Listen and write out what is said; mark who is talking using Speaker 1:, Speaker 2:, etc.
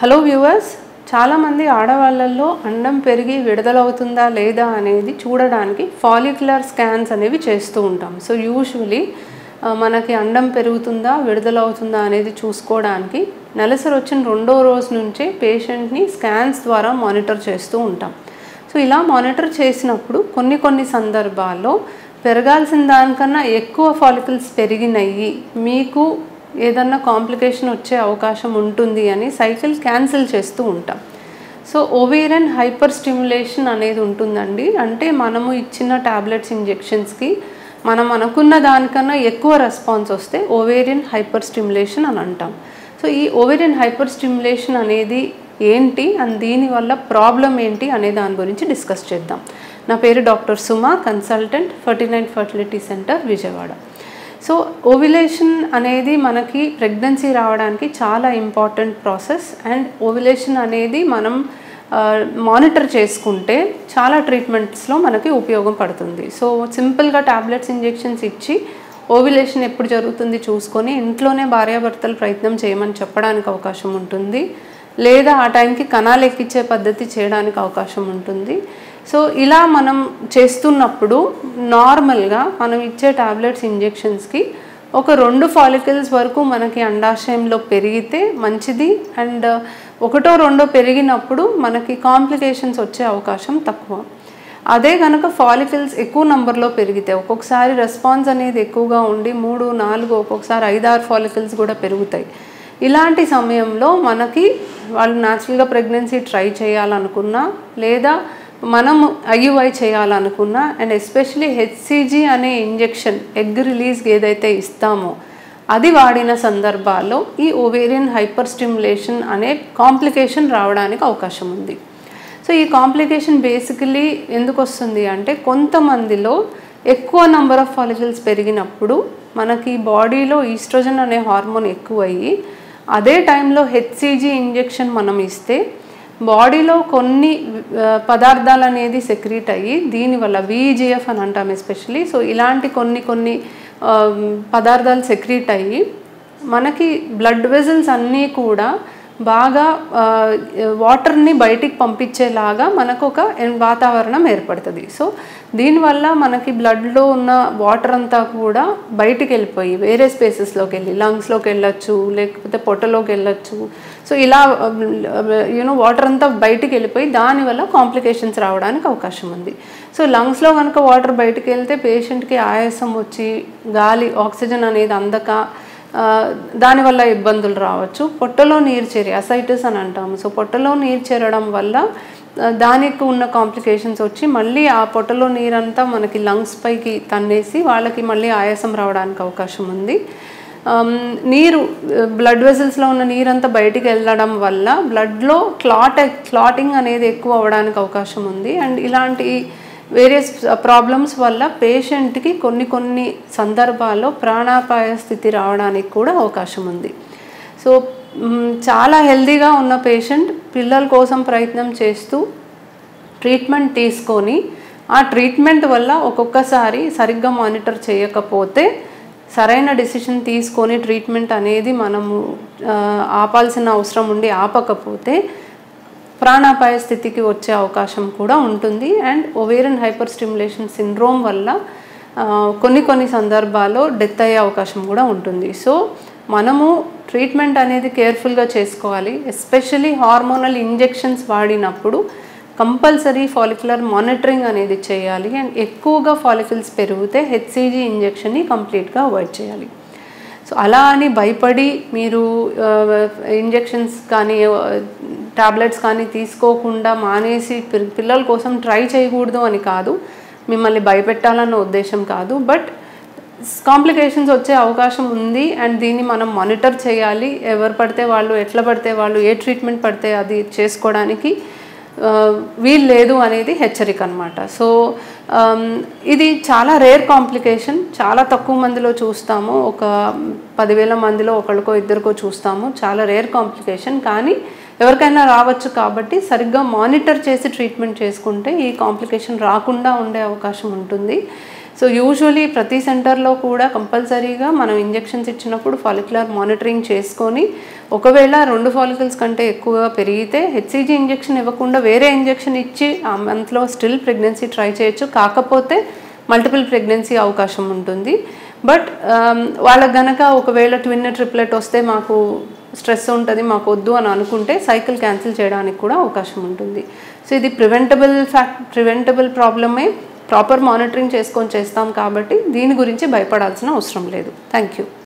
Speaker 1: Hello viewers, చాలామంది ఆడవాళ్ళల్లో అండం పెరిగి విడుదలవుతుందా లేదా అనేది చూడడానికి ఫాలిక్యులర్ స్కాన్స్ అనేవి చేస్తూ ఉంటాం. సో యూజువలీ మనకి అండం పెరుగుతుందా విడుదలవుతుందా అనేది చూసుకోవడానికి నెలసరి వచ్చిన 2వ రోజు నుంచే పేషెంట్ని స్కాన్స్ ద్వారా మానిటర్ చేస్తూ ఉంటాం. సో ఇలా మానిటర్ చేసినప్పుడు కొన్ని సందర్భాల్లో పెరగాల్సిన దానికన్నా ఎక్కువ ఫాలికల్స్ పెరిగినాయి, మీకు ఏదన్నా కాంప్లికేషన్ వచ్చే అవకాశం ఉంటుంది అని సైకిల్ క్యాన్సిల్ చేస్తూ ఉంటాం. సో ఓవేరియన్ హైపర్ స్టిమ్యులేషన్ అనేది ఉంటుందండి. అంటే మనము ఇచ్చిన టాబ్లెట్స్ ఇంజెక్షన్స్కి మనం అనుకున్న దానికన్నా ఎక్కువ రెస్పాన్స్ వస్తే ఓవేరియన్ హైపర్ స్టిమ్యులేషన్ అని అంటాం. సో ఈ ఓవేరియన్ హైపర్ స్టిమ్యులేషన్ అనేది ఏంటి అండ్ దీనివల్ల ప్రాబ్లం ఏంటి అనే దాని గురించి డిస్కస్ చేద్దాం. నా పేరు doctor Suma, consultant 49 fertility centre Vijayawada. So ovulation అనేది మనకి ప్రెగ్నెన్సీ రావడానికి చాలా ఇంపార్టెంట్ ప్రాసెస్ అండ్ ఓవ్యులేషన్ అనేది మనం మానిటర్ చేసుకుంటే చాలా ట్రీట్మెంట్స్లో మనకి ఉపయోగం పడుతుంది. సో సింపుల్గా టాబ్లెట్స్ ఇంజెక్షన్స్ ఇచ్చి ఓవ్యులేషన్ ఎప్పుడు జరుగుతుంది చూసుకొని ఇంట్లోనే భార్యాభర్తలు ప్రయత్నం చేయమని చెప్పడానికి అవకాశం ఉంటుంది, లేదా ఆ టైంకి కణాలు ఎక్కించే పద్ధతి చేయడానికి అవకాశం ఉంటుంది. సో ఇలా మనం చేస్తున్నప్పుడు నార్మల్గా మనం ఇచ్చే టాబ్లెట్స్ ఇంజెక్షన్స్కి ఒక 2 ఫాలికల్స్ వరకు మనకి అండాశయంలో పెరిగితే మంచిది. అండ్ 1, 2 పెరిగినప్పుడు మనకి కాంప్లికేషన్స్ వచ్చే అవకాశం తక్కువ. అదే కనుక ఫాలికల్స్ ఎక్కువ నెంబర్లో పెరిగితే ఒక్కొక్కసారి రెస్పాన్స్ అనేది ఎక్కువగా ఉండి 3, 4 ఒక్కొక్కసారి 5, 6 ఫాలికల్స్ కూడా పెరుగుతాయి. ఇలాంటి సమయంలో మనకి వాళ్ళు న్యాచురల్గా ప్రెగ్నెన్సీ ట్రై చేయాలనుకున్నా లేదా మనము ఐయుఐ చేయాలనుకున్నా అండ్ ఎస్పెషలీ హెచ్సిజీ అనే ఇంజెక్షన్ ఎగ్ రిలీజ్కి ఏదైతే ఇస్తామో అది వాడిన సందర్భాల్లో ఈ ఓవేరియన్ హైపర్ స్టిమ్యులేషన్ అనే కాంప్లికేషన్ రావడానికి అవకాశం ఉంది. సో ఈ కాంప్లికేషన్ బేసికలీ ఎందుకు వస్తుంది అంటే కొంతమందిలో ఎక్కువ నెంబర్ ఆఫ్ ఫాలికల్స్ పెరిగినప్పుడు మనకి బాడీలో ఈస్ట్రోజన్ అనే హార్మోన్ ఎక్కువయ్యి అదే టైంలో హెచ్సిజీ ఇంజెక్షన్ మనం ఇస్తే బాడీలో కొన్ని పదార్థాలు అనేది సెక్రీట్ అయ్యి దీనివల్ల VEGF అని అంటాం ఎస్పెషలీ. సో ఇలాంటి కొన్ని పదార్థాలు సెక్రీట్ అయ్యి మనకి బ్లడ్ వెజల్స్ అన్నీ కూడా బాగా వాటర్ని బయటికి పంపించేలాగా మనకు ఒక వాతావరణం ఏర్పడుతుంది. సో దీనివల్ల మనకి బ్లడ్లో ఉన్న వాటర్ అంతా కూడా బయటికి వెళ్ళిపోయి వేరే స్పేసెస్లోకి వెళ్ళి లంగ్స్లోకి వెళ్ళొచ్చు, లేకపోతే పొట్టలోకి వెళ్ళొచ్చు. సో ఇలా వాటర్ అంతా బయటికి వెళ్ళిపోయి దానివల్ల కాంప్లికేషన్స్ రావడానికి అవకాశం ఉంది. సో లంగ్స్లో కనుక వాటర్ బయటికి వెళ్తే పేషెంట్కి ఆయాసం వచ్చి గాలి ఆక్సిజన్ అనేది అందక దానివల్ల ఇబ్బందులు రావచ్చు. పొట్టలో నీరు చేరి అసైటిస్ అని అంటాము. సో పొట్టలో నీరు చేరడం వల్ల దానికి ఉన్న కాంప్లికేషన్స్ వచ్చి మళ్ళీ ఆ పొట్టలో నీరంతా మనకి లంగ్స్ పైకి తన్నేసి వాళ్ళకి మళ్ళీ ఆయాసం రావడానికి అవకాశం ఉంది. నీరు బ్లడ్ వెజల్స్లో ఉన్న నీరంతా బయటికి వెళ్ళడం వల్ల బ్లడ్లో క్లాటింగ్ అనేది ఎక్కువ అవ్వడానికి అవకాశం ఉంది. అండ్ ఇలాంటి వేరియస్ ప్రాబ్లమ్స్ వల్ల పేషెంట్కి కొన్ని సందర్భాల్లో ప్రాణాపాయ స్థితి రావడానికి కూడా అవకాశం ఉంది. సో చాలా హెల్తీగా ఉన్న పేషెంట్ పిల్లల కోసం ప్రయత్నం చేస్తూ ట్రీట్మెంట్ తీసుకొని ఆ ట్రీట్మెంట్ వల్ల ఒక్కొక్కసారి సరిగ్గా మానిటర్ చేయకపోతే సరైన డెసిషన్ తీసుకొని ట్రీట్మెంట్ అనేది మనము ఆపాల్సిన అవసరం ఉండి ఆపకపోతే ప్రాణాపాయ స్థితికి వచ్చే అవకాశం కూడా ఉంటుంది. And ovarian hyper stimulation syndrome వల్ల కొన్ని సందర్భాల్లో డెత్ అయ్యే అవకాశం కూడా ఉంటుంది. సో మనము ట్రీట్మెంట్ అనేది కేర్ఫుల్గా చేసుకోవాలి. ఎస్పెషలీ హార్మోనల్ ఇంజెక్షన్స్ వాడినప్పుడు కంపల్సరీ ఫాలిక్యులర్ మానిటరింగ్ అనేది చేయాలి. అండ్ ఎక్కువగా ఫాలికల్స్ పెరిగితే హెచ్సిజీ ఇంజెక్షన్ని కంప్లీట్గా అవాయిడ్ చేయాలి. సో అలా అని భయపడి మీరు ఇంజెక్షన్స్ కానీ టాబ్లెట్స్ కానీ తీసుకోకుండా మానేసి పిల్లల కోసం ట్రై చేయకూడదు అని కాదు, మిమ్మల్ని భయపెట్టాలన్న ఉద్దేశం కాదు. బట్ కాంప్లికేషన్స్ వచ్చే అవకాశం ఉంది అండ్ దీన్ని మనం మానిటర్ చేయాలి. ఎవరు పడితే వాళ్ళు ఎట్లా పడితే వాళ్ళు ఏ ట్రీట్మెంట్ పడితే అది చేసుకోవడానికి వీలు లేదు అనేది హెచ్చరిక అనమాట. సో ఇది చాలా రేర్ కాంప్లికేషన్, చాలా తక్కువ మందిలో చూస్తాము. ఒక 10,000 మందిలో ఒకరికో ఇద్దరికో చూస్తాము. చాలా రేర్ కాంప్లికేషన్, కానీ ఎవరికైనా రావచ్చు. కాబట్టి సరిగ్గా మానిటర్ చేసి ట్రీట్మెంట్ చేసుకుంటే ఈ కాంప్లికేషన్ రాకుండా ఉండే అవకాశం ఉంటుంది. సో యూజువలీ ప్రతి సెంటర్లో కూడా కంపల్సరీగా మనం ఇంజెక్షన్స్ ఇచ్చినప్పుడు ఫాలిక్యులర్ మానిటరింగ్ చేసుకొని ఒకవేళ 2 ఫాలికల్స్ కంటే ఎక్కువగా పెరిగితే హెచ్సిజీ ఇంజెక్షన్ ఇవ్వకుండా వేరే ఇంజెక్షన్ ఇచ్చి ఆ మంత్లో స్టిల్ ప్రెగ్నెన్సీ ట్రై చేయొచ్చు. కాకపోతే మల్టిపుల్ ప్రెగ్నెన్సీ అవకాశం ఉంటుంది. బట్ వాళ్ళకి గనక ఒకవేళ ట్విన్ ట్రిప్లెట్ వస్తే మాకు స్ట్రెస్ ఉంటుంది, మాకు వద్దు అని అనుకుంటే సైకిల్ క్యాన్సిల్ చేయడానికి కూడా అవకాశం ఉంటుంది. సో ఇది ప్రివెంటబుల్ ప్రాబ్లమే, ప్రాపర్ మానిటరింగ్ చేసుకొని చేస్తాం కాబట్టి దీని గురించి భయపడాల్సిన అవసరం లేదు. Thank you.